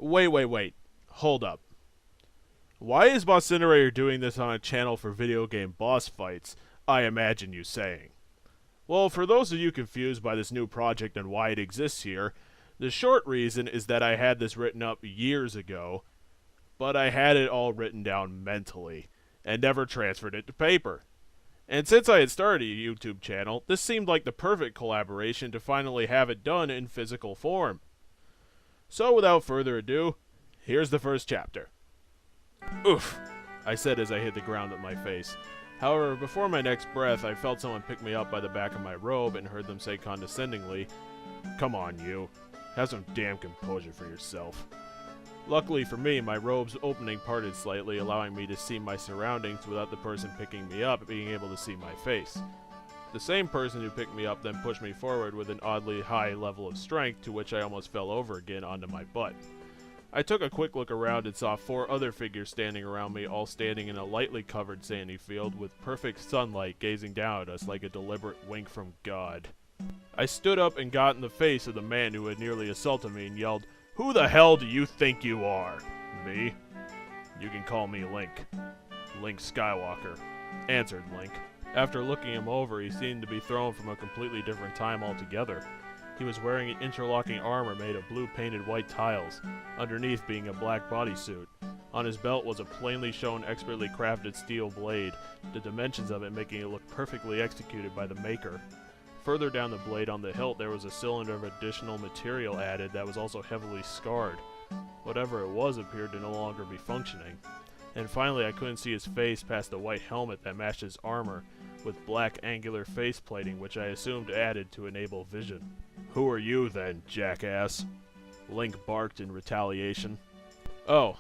Wait. Hold up. Why is Bosscinerator doing this on a channel for video game boss fights, I imagine you saying? Well, for those of you confused by this new project and why it exists here, the short reason is that I had this written up years ago, but I had it all written down mentally, and never transferred it to paper. And since I had started a YouTube channel, this seemed like the perfect collaboration to finally have it done in physical form. So without further ado, here's the first chapter. Oof, I said as I hit the ground with my face. However, before my next breath, I felt someone pick me up by the back of my robe and heard them say condescendingly, "Come on, you. Have some damn composure for yourself." Luckily for me, my robe's opening parted slightly, allowing me to see my surroundings without the person picking me up being able to see my face. The same person who picked me up then pushed me forward with an oddly high level of strength, to which I almost fell over again onto my butt. I took a quick look around and saw 4 other figures standing around me, all standing in a lightly covered sandy field with perfect sunlight gazing down at us like a deliberate wink from God. I stood up and got in the face of the man who had nearly assaulted me and yelled, "Who the hell do you think you are?" "Me? You can call me Link. Link Skywalker," answered Link. After looking him over, he seemed to be thrown from a completely different time altogether. He was wearing an interlocking armor made of blue painted white tiles, underneath being a black bodysuit. On his belt was a plainly shown expertly crafted steel blade, the dimensions of it making it look perfectly executed by the maker. Further down the blade on the hilt there was a cylinder of additional material added that was also heavily scarred. Whatever it was appeared to no longer be functioning. And finally I couldn't see his face past the white helmet that matched his armor, with black angular face plating which I assumed added to enable vision. "Who are you then, jackass?" Link barked in retaliation. "Oh,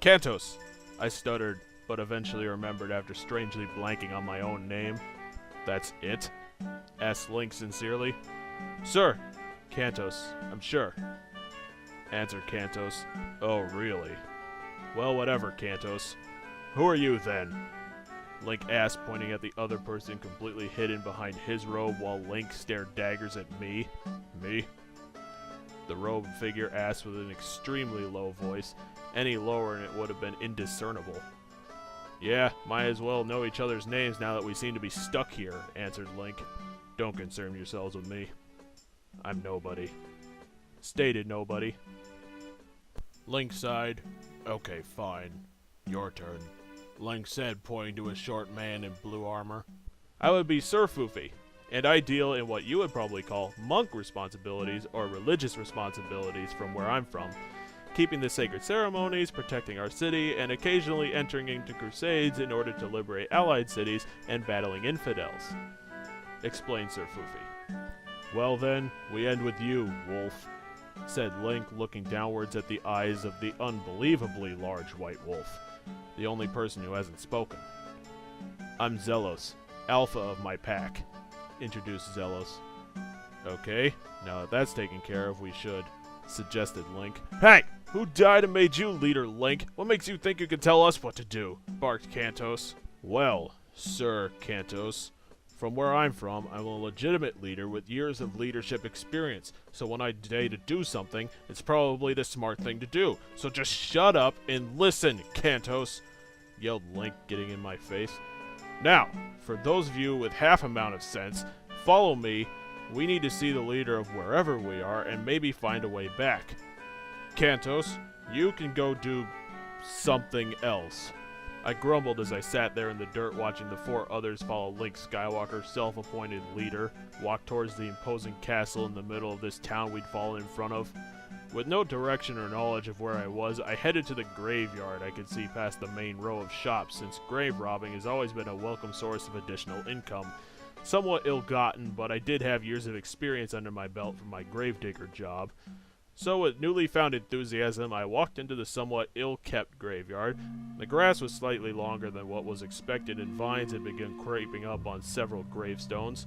Cantos," I stuttered, but eventually remembered after strangely blanking on my own name. "That's it?" asked Link sincerely. "Sir, Cantos, I'm sure," answered Cantos. "Oh, really? Well, whatever, Cantos. Who are you, then?" Link asked, pointing at the other person completely hidden behind his robe while Link stared daggers at me. "Me?" The robed figure asked with an extremely low voice. Any lower and it would have been indiscernible. "Yeah, might as well know each other's names now that we seem to be stuck here," answered Link. "Don't concern yourselves with me. I'm nobody." Stated nobody. Link sighed. "Okay, fine. Your turn," Link said, pointing to a short man in blue armor. "I would be Sir Foofy, and I deal in what you would probably call monk responsibilities or religious responsibilities from where I'm from, keeping the sacred ceremonies, protecting our city, and occasionally entering into crusades in order to liberate allied cities and battling infidels," explained Sir Foofy. "Well then, we end with you, Wolf," said Link, looking downwards at the eyes of the unbelievably large white wolf, the only person who hasn't spoken. "I'm Zelos, alpha of my pack," introduced Zelos. "Okay, now that that's taken care of, we should," suggested Link. "Hey! Who died and made you leader, Link? What makes you think you can tell us what to do?" barked Cantos. "Well, Sir Cantos, from where I'm from, I'm a legitimate leader with years of leadership experience, so when I say to do something, it's probably the smart thing to do. So just shut up and listen, Cantos," yelled Link, getting in my face. "Now, for those of you with half amount of sense, follow me. We need to see the leader of wherever we are and maybe find a way back. Cantos, you can go do something else." I grumbled as I sat there in the dirt watching the 4 others follow Link Skywalker, self-appointed leader, walk towards the imposing castle in the middle of this town we'd fallen in front of. With no direction or knowledge of where I was, I headed to the graveyard I could see past the main row of shops, since grave robbing has always been a welcome source of additional income. Somewhat ill-gotten, but I did have years of experience under my belt from my gravedigger job. So with newly found enthusiasm, I walked into the somewhat ill-kept graveyard. The grass was slightly longer than what was expected, and vines had begun creeping up on several gravestones.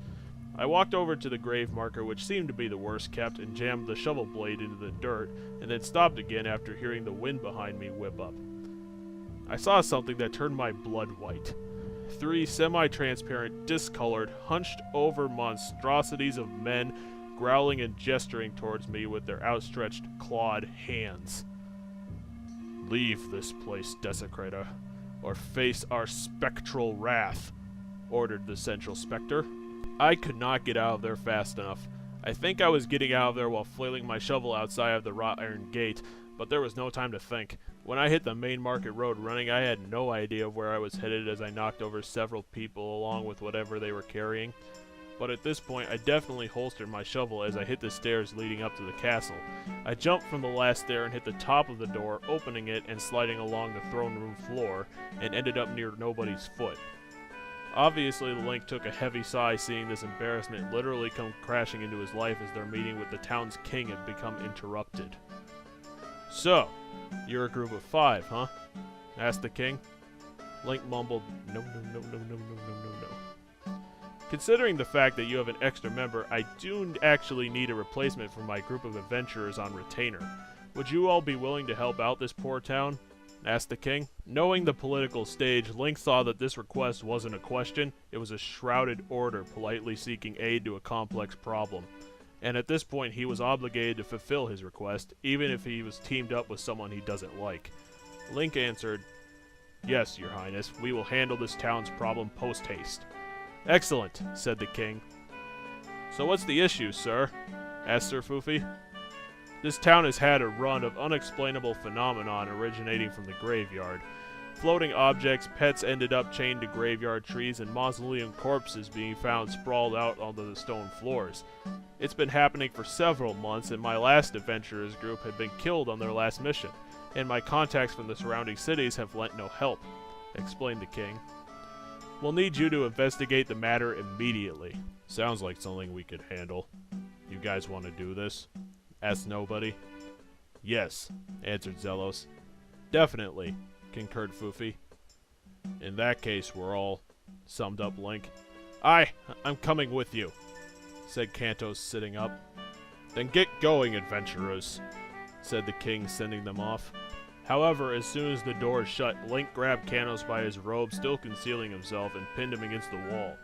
I walked over to the grave marker, which seemed to be the worst kept, and jammed the shovel blade into the dirt, and then stopped again after hearing the wind behind me whip up. I saw something that turned my blood white. 3 semi-transparent, discolored, hunched-over monstrosities of men growling and gesturing towards me with their outstretched, clawed hands. "Leave this place, Desecrator, or face our spectral wrath," ordered the Central Spectre. I could not get out of there fast enough. I think I was getting out of there while flailing my shovel outside of the wrought iron gate, but there was no time to think. When I hit the main market road running, I had no idea of where I was headed as I knocked over several people along with whatever they were carrying. But at this point, I definitely holstered my shovel as I hit the stairs leading up to the castle. I jumped from the last stair and hit the top of the door, opening it and sliding along the throne room floor, and ended up near nobody's foot. Obviously, Link took a heavy sigh seeing this embarrassment literally come crashing into his life as their meeting with the town's king had become interrupted. "So, you're a group of 5, huh?" asked the king. Link mumbled, "No, no, no, no, no, no, no, no, no. Considering the fact that you have an extra member, I do actually need a replacement for my group of adventurers on retainer. Would you all be willing to help out this poor town?" asked the king. Knowing the political stage, Link saw that this request wasn't a question, it was a shrouded order politely seeking aid to a complex problem. And at this point he was obligated to fulfill his request, even if he was teamed up with someone he doesn't like. Link answered, "Yes, your highness, we will handle this town's problem post-haste." "Excellent," said the king. "So what's the issue, sir?" asked Sir Fufi. "This town has had a run of unexplainable phenomenon originating from the graveyard. Floating objects, pets ended up chained to graveyard trees, and mausoleum corpses being found sprawled out onto the stone floors. It's been happening for several months, and my last adventurers group had been killed on their last mission, and my contacts from the surrounding cities have lent no help," explained the king. "We'll need you to investigate the matter immediately." "Sounds like something we could handle. You guys want to do this?" asked Nobody. "Yes," answered Zelos. "Definitely," concurred Fufi. "In that case, we're all," summed up Link. I'm coming with you," said Cantos, sitting up. "Then get going, adventurers," said the king, sending them off. However, as soon as the door shut, Link grabbed Cantos by his robe, still concealing himself, and pinned him against the wall.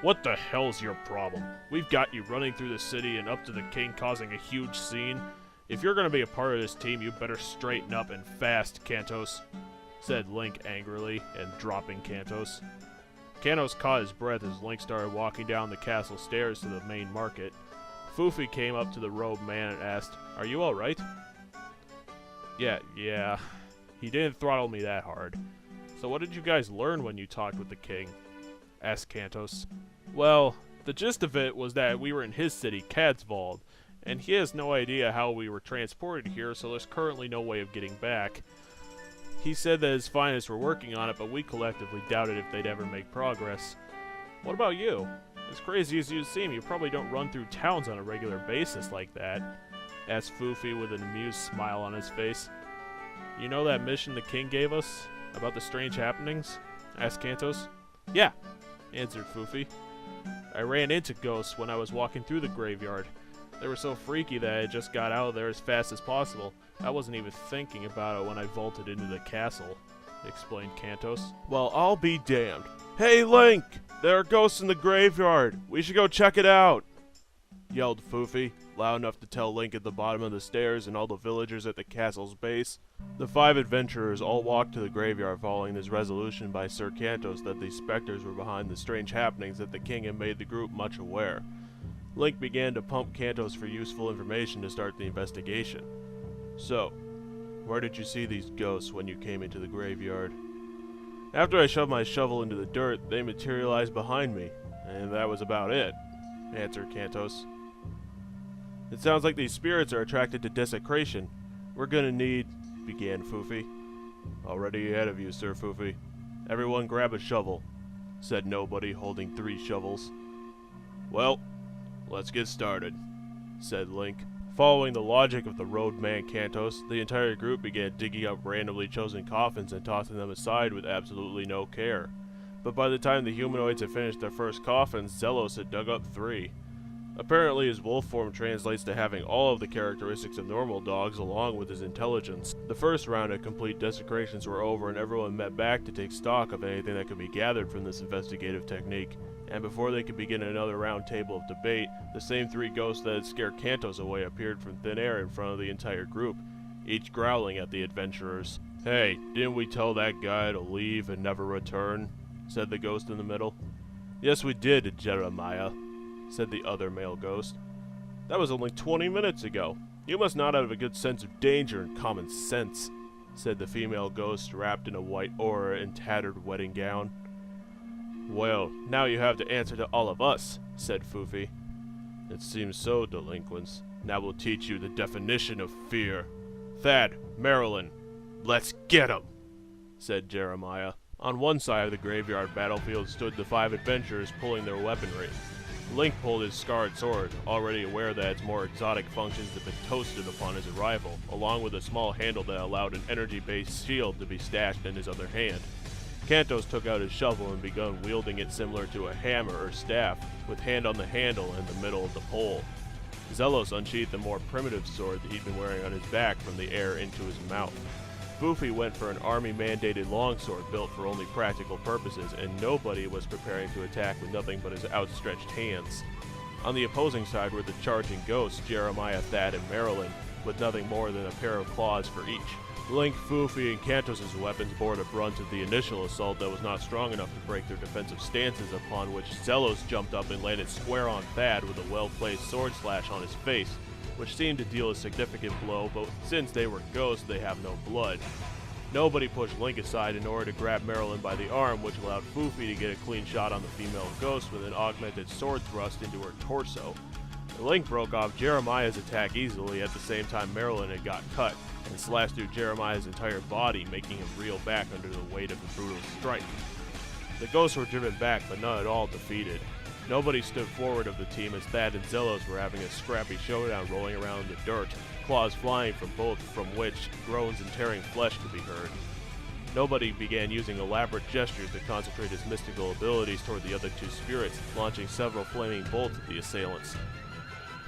"What the hell's your problem? We've got you running through the city and up to the king causing a huge scene. If you're gonna be a part of this team, you better straighten up and fast, Cantos," said Link angrily, and dropping Cantos. Cantos caught his breath as Link started walking down the castle stairs to the main market. Fufi came up to the robed man and asked, "Are you alright?" Yeah. He didn't throttle me that hard. "So what did you guys learn when you talked with the king?" asked Cantos. "Well, the gist of it was that we were in his city, Cadsvold, and he has no idea how we were transported here, so there's currently no way of getting back. He said that his finest were working on it, but we collectively doubted if they'd ever make progress. What about you? As crazy as you seem, you probably don't run through towns on a regular basis like that," asked Fufi with an amused smile on his face. "You know that mission the king gave us? About the strange happenings?" asked Cantos. "Yeah," answered Fufi. "I ran into ghosts when I was walking through the graveyard. They were so freaky that I just got out of there as fast as possible. I wasn't even thinking about it when I vaulted into the castle," explained Cantos. "Well, I'll be damned. Hey, Link! There are ghosts in the graveyard! We should go check it out!" yelled Fufi, loud enough to tell Link at the bottom of the stairs and all the villagers at the castle's base. The 5 adventurers all walked to the graveyard following this resolution by Sir Cantos that these specters were behind the strange happenings that the king had made the group much aware. Link began to pump Cantos for useful information to start the investigation. "So, where did you see these ghosts when you came into the graveyard?" "After I shoved my shovel into the dirt, they materialized behind me, and that was about it," answered Cantos. "It sounds like these spirits are attracted to desecration. We're gonna need," began Fufi. "Already ahead of you, Sir Fufi. Everyone grab a shovel," said Nobody, holding 3 shovels. "Well, let's get started," said Link. Following the logic of the robed man Cantos, the entire group began digging up randomly chosen coffins and tossing them aside with absolutely no care. But by the time the humanoids had finished their first coffins, Zelos had dug up 3. Apparently his wolf form translates to having all of the characteristics of normal dogs along with his intelligence. The first round of complete desecrations were over and everyone met back to take stock of anything that could be gathered from this investigative technique, and before they could begin another round table of debate, the same three ghosts that had scared Cantos away appeared from thin air in front of the entire group, each growling at the adventurers. "Hey, didn't we tell that guy to leave and never return?" said the ghost in the middle. "Yes, we did, Jeremiah," said the other male ghost. "That was only 20 minutes ago. You must not have a good sense of danger and common sense," said the female ghost wrapped in a white aura and tattered wedding gown. "Well, now you have to answer to all of us," said Foofy. "It seems so, delinquents. Now we'll teach you the definition of fear. Thad, Marilyn, let's get 'em," said Jeremiah. On one side of the graveyard battlefield stood the 5 adventurers pulling their weaponry. Link pulled his scarred sword, already aware that its more exotic functions had been toasted upon his arrival, along with a small handle that allowed an energy-based shield to be stashed in his other hand. Cantos took out his shovel and begun wielding it similar to a hammer or staff, with hand on the handle in the middle of the pole. Zelos unsheathed the more primitive sword that he'd been wearing on his back from the air into his mouth. Foofy went for an army-mandated longsword built for only practical purposes, and nobody was preparing to attack with nothing but his outstretched hands. On the opposing side were the charging ghosts, Jeremiah, Thad, and Marilyn, with nothing more than a pair of claws for each. Link, Foofy, and Cantos' weapons bore the brunt of the initial assault that was not strong enough to break their defensive stances, upon which Zelos jumped up and landed square on Thad with a well-placed sword slash on his face, which seemed to deal a significant blow, but since they were ghosts, they have no blood. Nobody pushed Link aside in order to grab Marilyn by the arm, which allowed Foofy to get a clean shot on the female ghost with an augmented sword thrust into her torso. Link broke off Jeremiah's attack easily at the same time Marilyn had got cut, and slashed through Jeremiah's entire body, making him reel back under the weight of the brutal strike. The ghosts were driven back, but not at all defeated. Nobody stood forward of the team as Thad and Zelos were having a scrappy showdown rolling around in the dirt, claws flying from both, from which groans and tearing flesh could be heard. Nobody began using elaborate gestures to concentrate his mystical abilities toward the other 2 spirits, launching several flaming bolts at the assailants.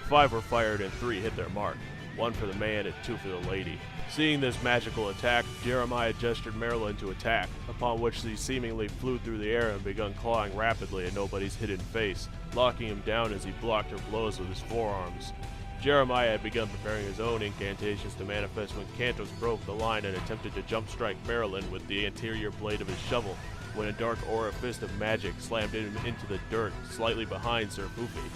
5 were fired and 3 hit their mark, 1 for the man and 2 for the lady. Seeing this magical attack, Jeremiah gestured Marilyn to attack, upon which she seemingly flew through the air and begun clawing rapidly at Nobody's hidden face, locking him down as he blocked her blows with his forearms. Jeremiah had begun preparing his own incantations to manifest when Cantos broke the line and attempted to jump strike Marilyn with the anterior blade of his shovel, when a dark aura fist of magic slammed him into the dirt, slightly behind Sir Foofy.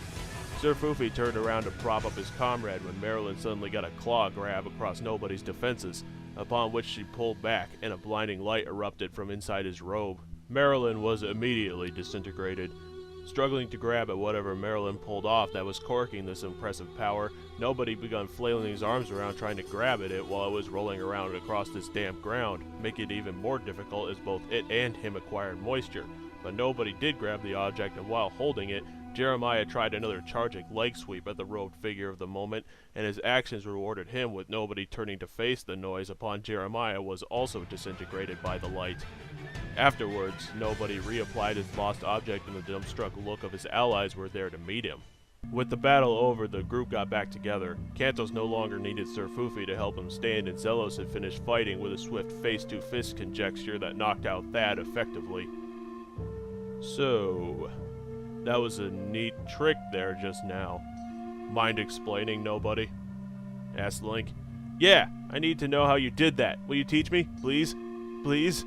Sir Foofy turned around to prop up his comrade when Marilyn suddenly got a claw grab across Nobody's defenses, upon which she pulled back, and a blinding light erupted from inside his robe. Marilyn was immediately disintegrated. Struggling to grab at whatever Marilyn pulled off that was corking this impressive power, Nobody began flailing his arms around trying to grab at it while it was rolling around across this damp ground, making it even more difficult as both it and him acquired moisture. But Nobody did grab the object, and while holding it, Jeremiah tried another charging leg sweep at the robed figure of the moment, and his actions rewarded him with Nobody turning to face the noise upon Jeremiah was also disintegrated by the light. Afterwards, Nobody reapplied his lost object, and the dumbstruck look of his allies were there to meet him. With the battle over, the group got back together. Cantos no longer needed Sir Foofy to help him stand, and Zelos had finished fighting with a swift face-to-fist conjecture that knocked out Thad effectively. So, that was a neat trick there just now. Mind explaining, Nobody? Asked Link. Yeah, I need to know how you did that. Will you teach me, please? Please?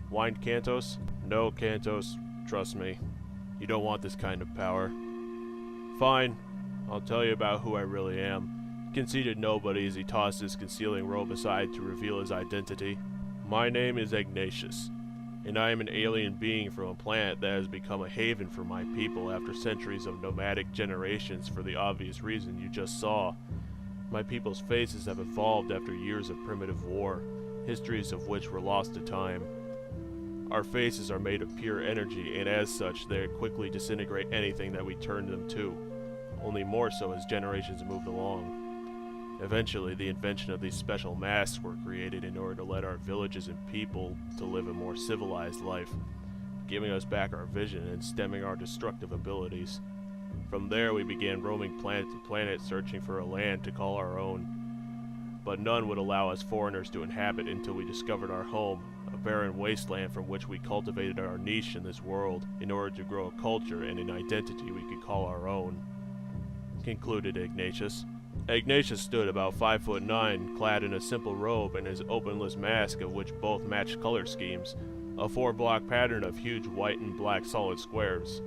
Whined Cantos. No, Cantos, trust me. You don't want this kind of power. Fine, I'll tell you about who I really am, conceded Nobody as he tossed his concealing robe aside to reveal his identity. My name is Ignatius, and I am an alien being from a planet that has become a haven for my people after centuries of nomadic generations for the obvious reason you just saw. My people's faces have evolved after years of primitive war, histories of which were lost to time. Our faces are made of pure energy, and as such, they quickly disintegrate anything that we turn them to, only more so as generations moved along. Eventually, the invention of these special masks were created in order to let our villages and people to live a more civilized life, giving us back our vision and stemming our destructive abilities. From there, we began roaming planet to planet searching for a land to call our own. but none would allow us foreigners to inhabit until we discovered our home, a barren wasteland from which we cultivated our niche in this world in order to grow a culture and an identity we could call our own," concluded Ignatius. Ignatius stood about 5'9", clad in a simple robe and his openless mask of which both matched color schemes, a 4-block pattern of huge white and black solid squares.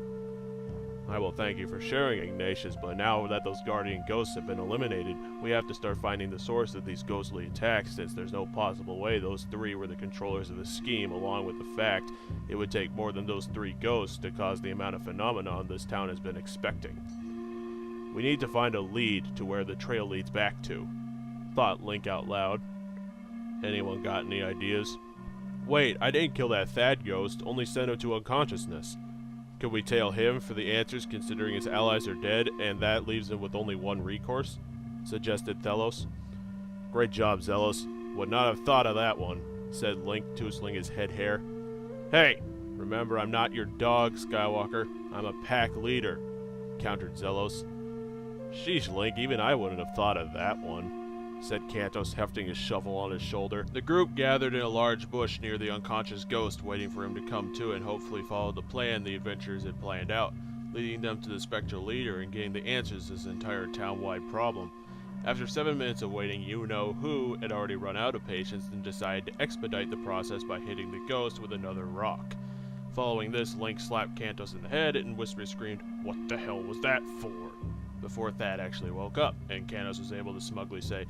"I will thank you for sharing, Ignatius, but now that those guardian ghosts have been eliminated, we have to start finding the source of these ghostly attacks, since there's no possible way those three were the controllers of the scheme, along with the fact it would take more than those 3 ghosts to cause the amount of phenomenon this town has been expecting. We need to find a lead to where the trail leads back to," thought Link out loud. "Anyone got any ideas?" "Wait, I didn't kill that Thad ghost, only sent him to unconsciousness. Could we tail him for the answers considering his allies are dead, and that leaves him with only one recourse?" suggested Thelos. "Great job, Zelos. Would not have thought of that one," said Link, tousling his head hair. "Hey, remember I'm not your dog, Skywalker. I'm a pack leader," countered Zelos. "Sheesh, Link, even I wouldn't have thought of that one," said Cantos, hefting his shovel on his shoulder. The group gathered in a large bush near the unconscious ghost, waiting for him to come to and hopefully follow the plan the adventurers had planned out, leading them to the spectral leader and getting the answers to this entire town-wide problem. After 7 minutes of waiting, you-know-who had already run out of patience and decided to expedite the process by hitting the ghost with another rock. Following this, Link slapped Cantos in the head and Whisper screamed, "What the hell was that for?" before Thad actually woke up, and Cantos was able to smugly say,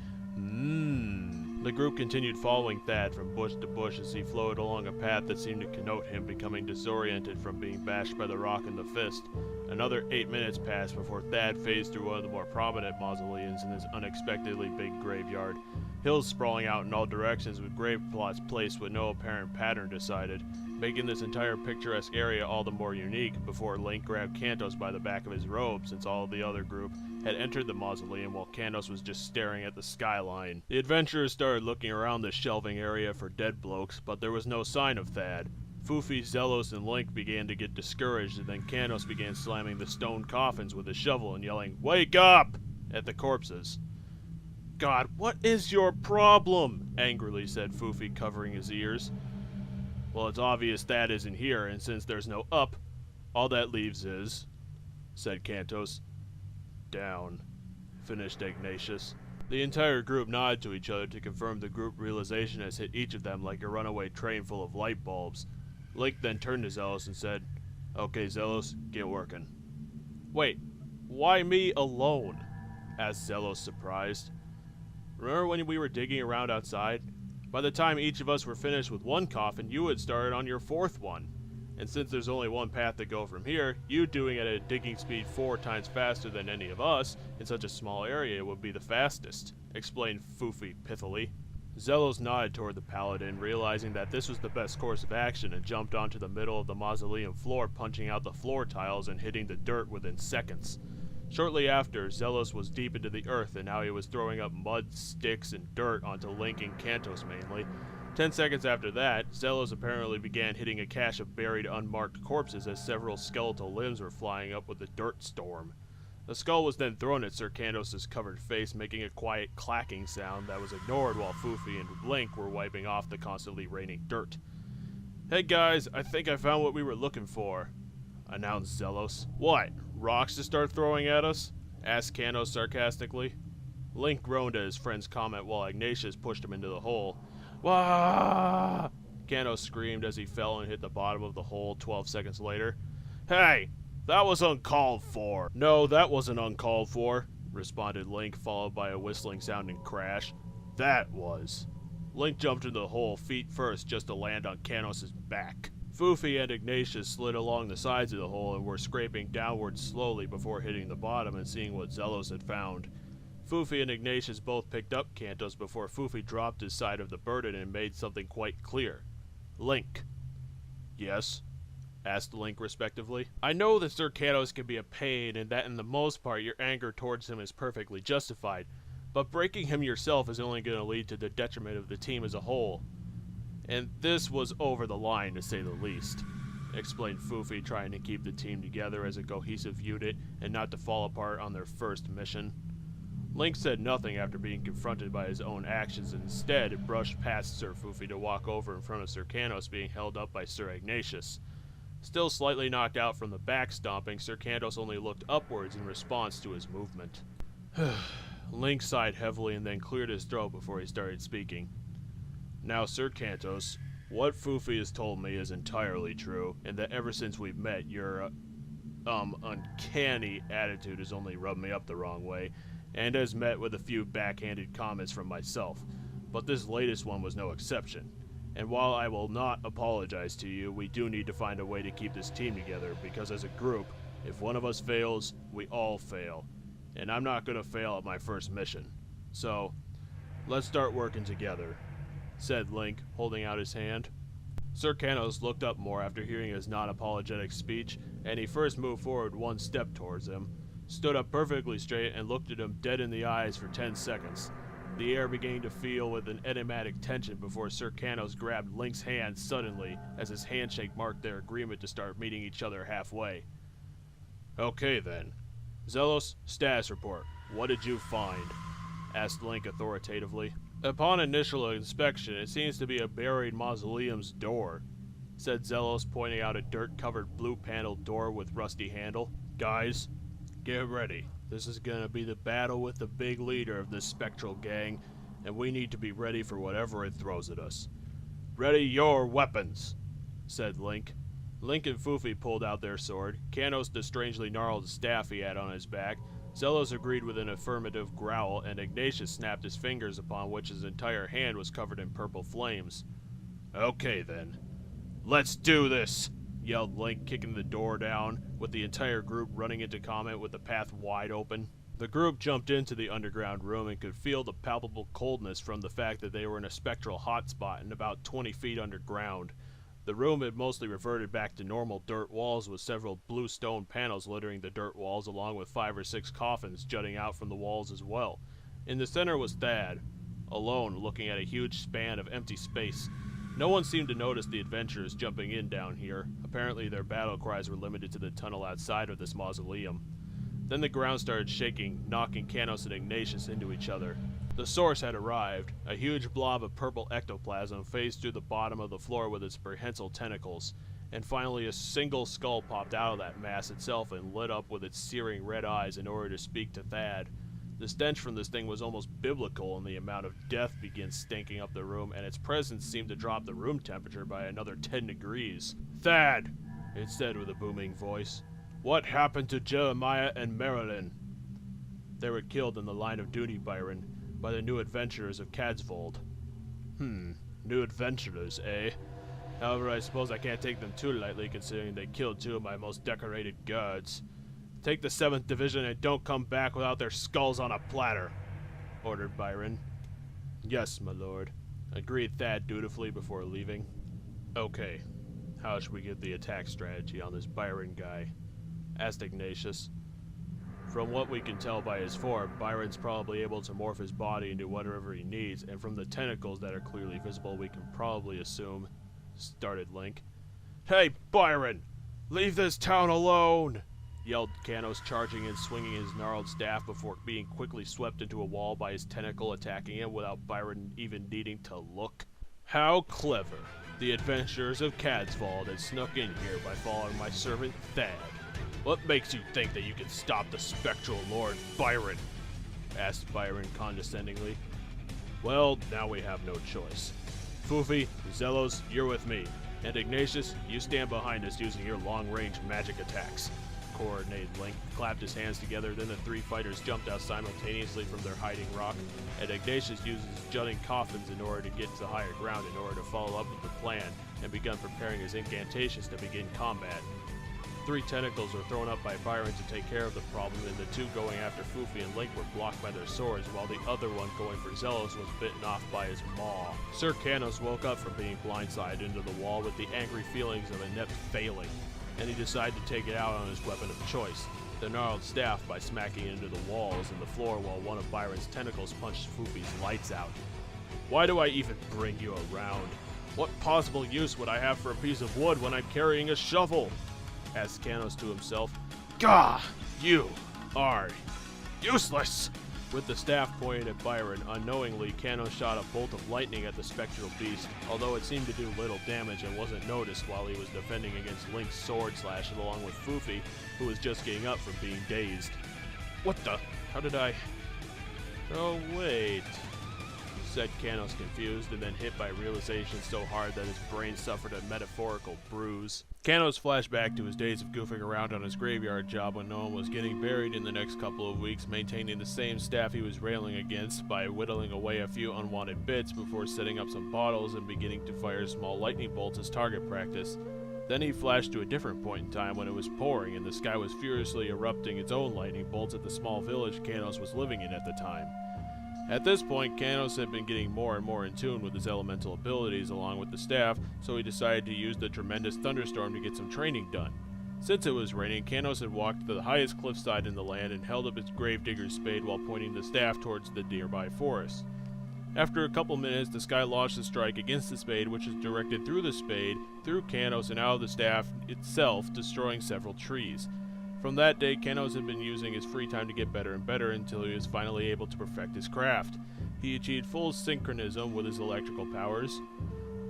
The group continued following Thad from bush to bush as he flowed along a path that seemed to connote him becoming disoriented from being bashed by the rock in the fist. Another 8 minutes passed before Thad phased through one of the more prominent mausoleums in this unexpectedly big graveyard. Hills sprawling out in all directions with grave plots placed with no apparent pattern decided, making this entire picturesque area all the more unique before Link grabbed Cantos by the back of his robe since all of the other group had entered the mausoleum while Cantos was just staring at the skyline. The adventurers started looking around the shelving area for dead blokes, but there was no sign of Thad. Foofy, Zelos, and Link began to get discouraged, and then Cantos began slamming the stone coffins with a shovel and yelling, "Wake up!" at the corpses. "God, what is your problem?" angrily said Foofy, covering his ears. "Well, it's obvious Thad isn't here, and since there's no up, all that leaves is," said Cantos. "Down," finished Ignatius. The entire group nodded to each other to confirm the group realization has hit each of them like a runaway train full of light bulbs. Link then turned to Zelos and said, "Okay, Zelos, get working." "Wait, why me alone?" asked Zelos, surprised. "Remember when we were digging around outside? By the time each of us were finished with one coffin, you had started on your 4th one. And since there's only one path to go from here, you doing it at a digging speed 4 times faster than any of us in such a small area would be the fastest," explained Foofy pithily. Zelos nodded toward the paladin, realizing that this was the best course of action, and jumped onto the middle of the mausoleum floor, punching out the floor tiles and hitting the dirt within seconds. Shortly after, Zelos was deep into the earth, and now he was throwing up mud, sticks, and dirt onto Link and Cantos mainly. 10 seconds after that, Zelos apparently began hitting a cache of buried, unmarked corpses as several skeletal limbs were flying up with the dirt storm. The skull was then thrown at Sir Cantos' covered face, making a quiet clacking sound that was ignored while Foofy and Link were wiping off the constantly raining dirt. "Hey guys, I think I found what we were looking for," announced Zelos. "What, rocks to start throwing at us?" asked Cantos sarcastically. Link groaned at his friend's comment while Ignatius pushed him into the hole. "Wah!" Cantos screamed as he fell and hit the bottom of the hole 12 seconds later. "Hey, that was uncalled for." "No, that wasn't uncalled for," responded Link, followed by a whistling sounding crash. "That was." Link jumped into the hole feet first just to land on Cantos' back. Foofy and Ignatius slid along the sides of the hole and were scraping downwards slowly before hitting the bottom and seeing what Zelos had found. Foofy and Ignatius both picked up Cantos before Foofy dropped his side of the burden and made something quite clear. "Link." "Yes?" asked Link respectively. "I know that Sir Cantos can be a pain and that in the most part your anger towards him is perfectly justified, but breaking him yourself is only going to lead to the detriment of the team as a whole. And this was over the line, to say the least," explained Foofy, trying to keep the team together as a cohesive unit and not to fall apart on their first mission. Link said nothing after being confronted by his own actions and instead brushed past Sir Fufi to walk over in front of Sir Cantos being held up by Sir Ignatius. Still slightly knocked out from the back stomping, Sir Cantos only looked upwards in response to his movement. Link sighed heavily and then cleared his throat before he started speaking. Now, Sir Cantos, what Fufi has told me is entirely true, and that ever since we've met, your, uncanny attitude has only rubbed me up the wrong way, and has met with a few backhanded comments from myself, but this latest one was no exception. And while I will not apologize to you, we do need to find a way to keep this team together, because as a group, if one of us fails, we all fail. And I'm not going to fail at my first mission. So, let's start working together, said Link, holding out his hand. Sir Cantos looked up more after hearing his non-apologetic speech, and he first moved forward one step towards him, stood up perfectly straight, and looked at him dead in the eyes for 10 seconds. The air began to fill with an enigmatic tension before Sir Cantos grabbed Link's hand suddenly as his handshake marked their agreement to start meeting each other halfway. Okay then. Zelos, status report. What did you find? Asked Link authoritatively. Upon initial inspection, it seems to be a buried mausoleum's door, said Zelos, pointing out a dirt-covered blue-paneled door with rusty handle. Guys, get ready. This is gonna be the battle with the big leader of this spectral gang, and we need to be ready for whatever it throws at us. Ready your weapons, said Link. Link and Fufi pulled out their sword, Cantos the strangely gnarled staff he had on his back, Zelos agreed with an affirmative growl, and Ignatius snapped his fingers upon which his entire hand was covered in purple flames. Okay then. Let's do this! Yelled Link, kicking the door down, with the entire group running into combat with the path wide open. The group jumped into the underground room and could feel the palpable coldness from the fact that they were in a spectral hotspot and about 20 feet underground. The room had mostly reverted back to normal dirt walls with several blue stone panels littering the dirt walls along with 5 or 6 coffins jutting out from the walls as well. In the center was Thad, alone looking at a huge span of empty space. No one seemed to notice the adventurers jumping in down here. Apparently their battle cries were limited to the tunnel outside of this mausoleum. Then the ground started shaking, knocking Cantos and Ignatius into each other. The source had arrived. A huge blob of purple ectoplasm phased through the bottom of the floor with its prehensile tentacles, and finally a single skull popped out of that mass itself and lit up with its searing red eyes in order to speak to Thad. The stench from this thing was almost biblical, and the amount of death began stinking up the room, and its presence seemed to drop the room temperature by another 10 degrees. Thad, it said with a booming voice. What happened to Jeremiah and Marilyn? They were killed in the line of duty, Byron, by the new adventurers of Cadsvold. New adventurers, eh? However, I suppose I can't take them too lightly considering they killed 2 of my most decorated guards. Take the 7th Division and don't come back without their skulls on a platter, ordered Byron. Yes, my lord, agreed Thad dutifully before leaving. Okay, how should we get the attack strategy on this Byron guy? Asked Ignatius. From what we can tell by his form, Byron's probably able to morph his body into whatever he needs, and from the tentacles that are clearly visible, we can probably assume, started Link. Hey, Byron! Leave this town alone! Yelled Cantos, charging and swinging his gnarled staff before being quickly swept into a wall by his tentacle attacking him without Byron even needing to look. How clever! The adventurers of Cadsvold had snuck in here by following my servant Thad. What makes you think that you can stop the spectral lord Byron? Asked Byron condescendingly. Well, now we have no choice. Fufi, Zelos, you're with me, and Ignatius, you stand behind us using your long-range magic attacks. Coordinated Link clapped his hands together, then the 3 fighters jumped out simultaneously from their hiding rock, and Ignatius used his jutting coffins in order to get to higher ground in order to follow up with the plan, and begun preparing his incantations to begin combat. 3 tentacles were thrown up by Byron to take care of the problem, and the 2 going after Fufi and Link were blocked by their swords, while the other one going for Zelos was bitten off by his maw. Sir Cantos woke up from being blindsided into the wall with the angry feelings of inept failing, and he decided to take it out on his weapon of choice, the gnarled staff, by smacking it into the walls and the floor while one of Byron's tentacles punched Fufi's lights out. Why do I even bring you around? What possible use would I have for a piece of wood when I'm carrying a shovel? Asked Cantos to himself. Gah! You are useless! With the staff pointed at Byron, unknowingly, Cantos shot a bolt of lightning at the spectral beast, although it seemed to do little damage and wasn't noticed while he was defending against Link's sword slash along with Fufi, who was just getting up from being dazed. What the? How did I... Oh, wait, said Cantos confused, and then hit by realization so hard that his brain suffered a metaphorical bruise. Cantos flashed back to his days of goofing around on his graveyard job when no one was getting buried in the next couple of weeks, maintaining the same staff he was railing against by whittling away a few unwanted bits before setting up some bottles and beginning to fire small lightning bolts as target practice. Then he flashed to a different point in time when it was pouring and the sky was furiously erupting its own lightning bolts at the small village Cantos was living in at the time. At this point, Cantos had been getting more and more in tune with his elemental abilities along with the staff, so he decided to use the tremendous thunderstorm to get some training done. Since it was raining, Cantos had walked to the highest cliffside in the land and held up its gravedigger's spade while pointing the staff towards the nearby forest. After a couple minutes, the sky launched a strike against the spade, which was directed through the spade, through Cantos, and out of the staff itself, destroying several trees. From that day, Cantos had been using his free time to get better and better until he was finally able to perfect his craft. He achieved full synchronism with his electrical powers.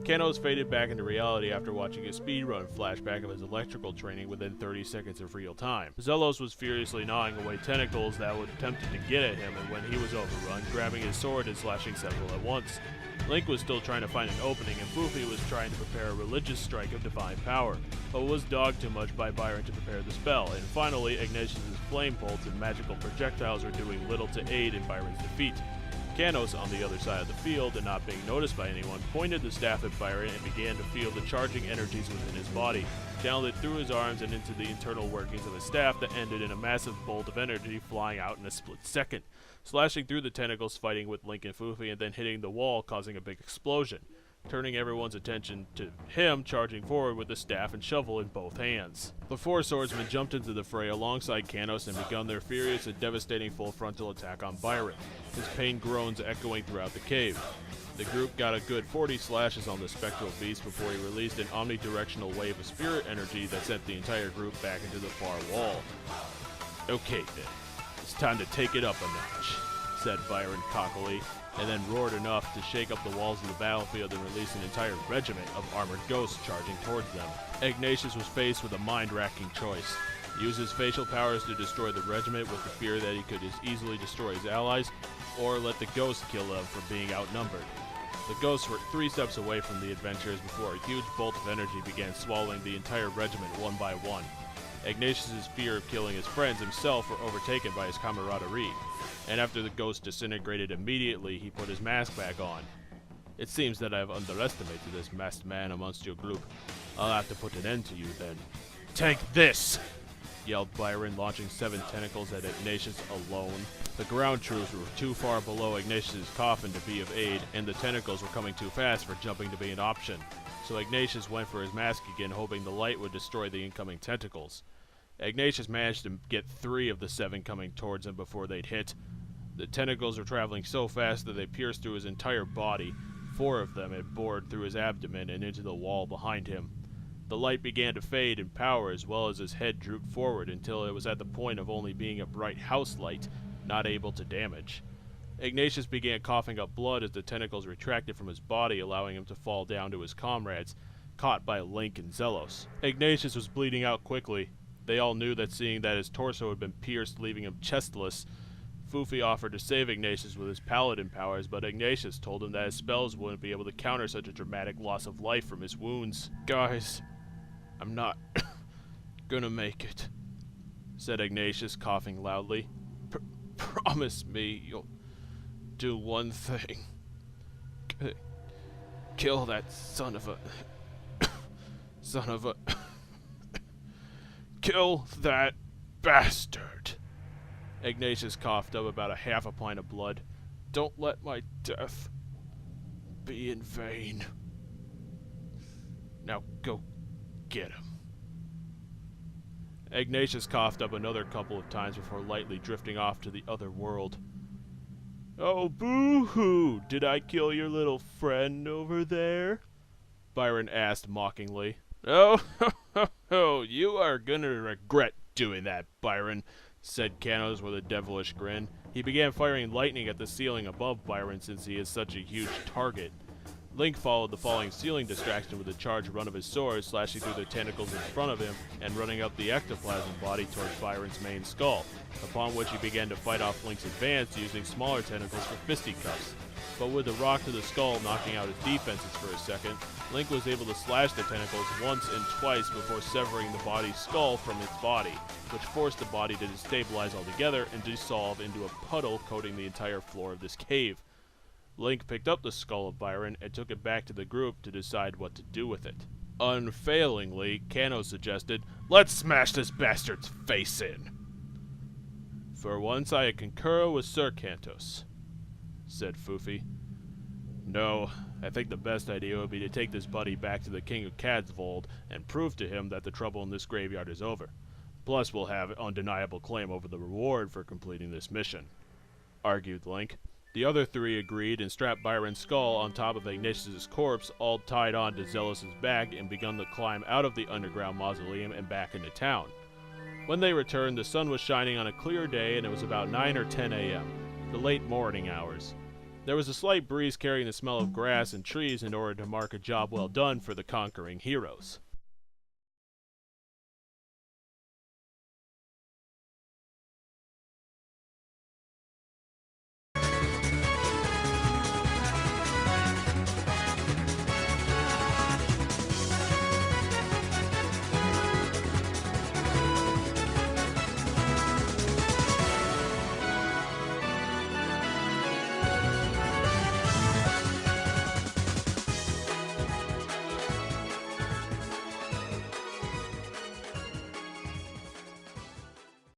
Cantos faded back into reality after watching a speedrun flashback of his electrical training within 30 seconds of real time. Zelos was furiously gnawing away tentacles that were attempting to get at him, and when he was overrun, grabbing his sword and slashing several at once. Link was still trying to find an opening, and Fufi was trying to prepare a religious strike of divine power, but was dogged too much by Byron to prepare the spell, and finally, Ignatius' flame bolts and magical projectiles were doing little to aid in Byron's defeat. Cantos, on the other side of the field and not being noticed by anyone, pointed the staff at Byron and began to feel the charging energies within his body, channeled it through his arms and into the internal workings of his staff that ended in a massive bolt of energy flying out in a split second, slashing through the tentacles, fighting with Link and Fufi, and then hitting the wall, causing a big explosion, turning everyone's attention to him charging forward with the staff and shovel in both hands. The four swordsmen jumped into the fray alongside Cantos and begun their furious and devastating full frontal attack on Byron, his pain groans echoing throughout the cave. The group got a good 40 slashes on the spectral beast before he released an omnidirectional wave of spirit energy that sent the entire group back into the far wall. Okay then, it's time to take it up a notch, said Byron cockily, and then roared enough to shake up the walls of the battlefield and release an entire regiment of armored ghosts charging towards them. Ignatius was faced with a mind-racking choice. Use his facial powers to destroy the regiment with the fear that he could as easily destroy his allies, or let the ghosts kill them for being outnumbered. The ghosts were 3 steps away from the adventurers before a huge bolt of energy began swallowing the entire regiment one by one. Ignatius' fear of killing his friends himself were overtaken by his camaraderie, and after the ghost disintegrated immediately, he put his mask back on. It seems that I have underestimated this masked man amongst your group. I'll have to put an end to you then. Take this! Yelled Byron, launching 7 tentacles at Ignatius alone. The ground troops were too far below Ignatius' coffin to be of aid, and the tentacles were coming too fast for jumping to be an option. So Ignatius went for his mask again, hoping the light would destroy the incoming tentacles. Ignatius managed to get 3 of the 7 coming towards him before they'd hit. The tentacles were traveling so fast that they pierced through his entire body. 4 of them had bored through his abdomen and into the wall behind him. The light began to fade in power as well as his head drooped forward until it was at the point of only being a bright house light, not able to damage. Ignatius began coughing up blood as the tentacles retracted from his body, allowing him to fall down to his comrades, caught by Link and Zelos. Ignatius was bleeding out quickly. They all knew that seeing that his torso had been pierced, leaving him chestless. Fufi offered to save Ignatius with his paladin powers, but Ignatius told him that his spells wouldn't be able to counter such a dramatic loss of life from his wounds. Guys, I'm not gonna make it, said Ignatius, coughing loudly. Promise me you'll do one thing. Kill that son of a... Kill that bastard. Ignatius coughed up about a half a pint of blood. Don't let my death be in vain. Now go get him. Ignatius coughed up another couple of times before lightly drifting off to the other world. Oh, boo-hoo! Did I kill your little friend over there? Byron asked mockingly. Oh, you are gonna regret doing that, Byron, said Cantos with a devilish grin. He began firing lightning at the ceiling above Byron since he is such a huge target. Link followed the falling ceiling distraction with a charged run of his sword, slashing through the tentacles in front of him and running up the ectoplasm body towards Byron's main skull, upon which he began to fight off Link's advance using smaller tentacles for fisticuffs. But with the rock to the skull knocking out his defenses for a second, Link was able to slash the tentacles once and twice before severing the body's skull from its body, which forced the body to destabilize altogether and dissolve into a puddle coating the entire floor of this cave. Link picked up the skull of Byron and took it back to the group to decide what to do with it. Unfailingly, Cantos suggested, "Let's smash this bastard's face in." "For once I concur with Sir Cantos," said Foofy. "No, I think the best idea would be to take this buddy back to the King of Cadsvold and prove to him that the trouble in this graveyard is over. Plus we'll have undeniable claim over the reward for completing this mission," argued Link. The other three agreed and strapped Byron's skull on top of Ignatius' corpse, all tied on to Zealous' back, and begun to climb out of the underground mausoleum and back into town. When they returned, the sun was shining on a clear day and it was about 9 or 10 a.m., the late morning hours. There was a slight breeze carrying the smell of grass and trees in order to mark a job well done for the conquering heroes.